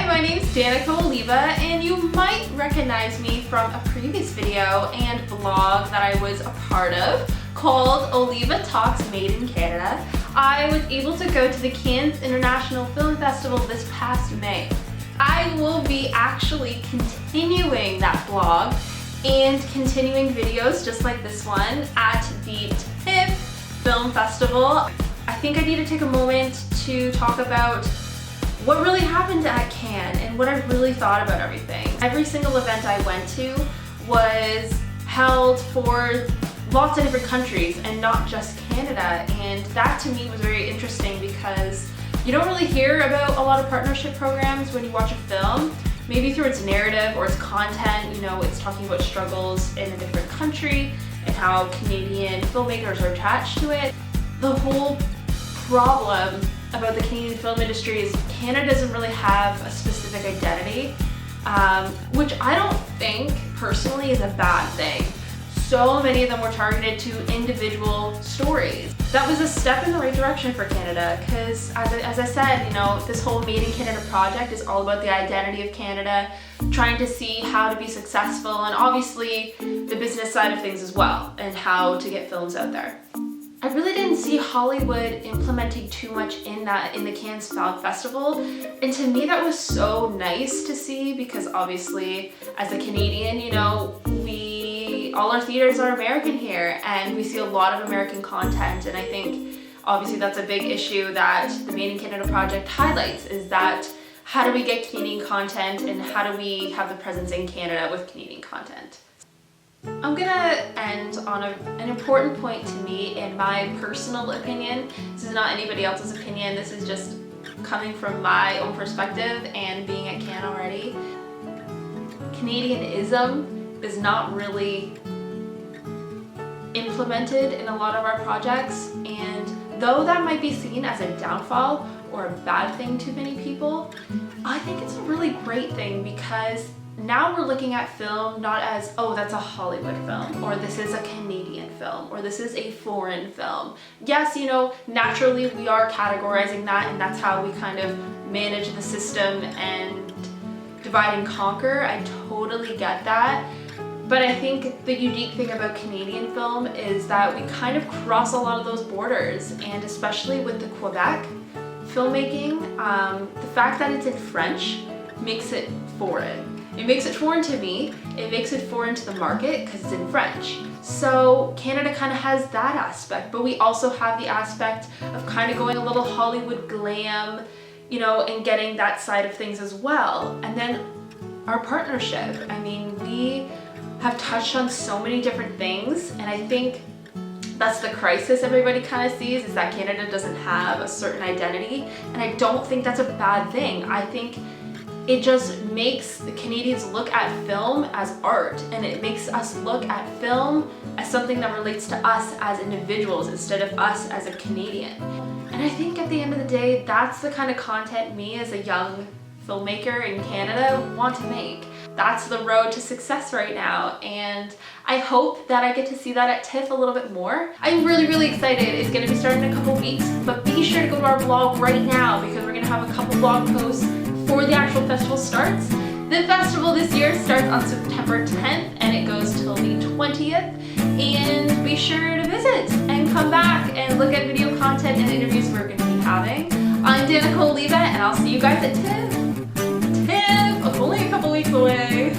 my name's Danica Oliva, and you might recognize me from a previous video and vlog that I was a part of called Oliva Talks Made in Canada. I was able to go to the Cannes International Film Festival this past May. I will be actually continuing that vlog and continuing videos just like this one at the TIFF Film Festival. I think I need to take a moment to talk about what really happened at Cannes and what I really thought about everything. Every single event I went to was held for lots of different countries and not just Canada, and that to me was very interesting because you don't really hear about a lot of partnership programs when you watch a film. Maybe through its narrative or its content, you know, it's talking about struggles in a different country and how Canadian filmmakers are attached to it. The whole problem about the Canadian film industry is Canada doesn't really have a specific identity, which I don't think personally is a bad thing. So many of them were targeted to individual stories. That was a step in the right direction for Canada because, as I said, you know, this whole Made in Canada project is all about the identity of Canada, trying to see how to be successful, and obviously the business side of things as well, and how to get films out there. I really didn't see Hollywood implementing too much in the Cannes Film Festival, and to me that was so nice to see because obviously as a Canadian, you know, all our theaters are American here and we see a lot of American content, and I think obviously that's a big issue that the Made in Canada project highlights, is that how do we get Canadian content and how do we have the presence in Canada with Canadian content. I'm gonna end on an important point to me in my personal opinion. This is not anybody else's opinion, this is just coming from my own perspective and being at Cannes already. Canadianism is not really implemented in a lot of our projects, and though that might be seen as a downfall or a bad thing to many people, I think it's a really great thing because now we're looking at film not as, oh, that's a Hollywood film, or this is a Canadian film, or this is a foreign film. Yes, you know, naturally we are categorizing that, and that's how we kind of manage the system and divide and conquer. I totally get that. But I think the unique thing about Canadian film is that we kind of cross a lot of those borders, and especially with the Quebec filmmaking, the fact that it's in French makes it foreign. It makes it foreign to me, it makes it foreign to the market because it's in French. So Canada kind of has that aspect, but we also have the aspect of kind of going a little Hollywood glam, you know, and getting that side of things as well. And then our partnership, I mean, we have touched on so many different things, and I think that's the crisis everybody kind of sees, is that Canada doesn't have a certain identity, and I don't think that's a bad thing. I think it just makes the Canadians look at film as art, and it makes us look at film as something that relates to us as individuals instead of us as a Canadian. And I think at the end of the day, that's the kind of content me as a young filmmaker in Canada want to make. That's the road to success right now, and I hope that I get to see that at TIFF a little bit more. I'm really excited. It's going to be starting in a couple weeks, but be sure to go to our blog right now because we're going to have a couple blog posts before the actual festival starts. The festival this year starts on September 10th and it goes till the 20th, and be sure to visit and come back and look at video content and interviews we're going to be having. I'm Danica Oliva, and I'll see you guys at TIFF. TIFF! Only a couple weeks away.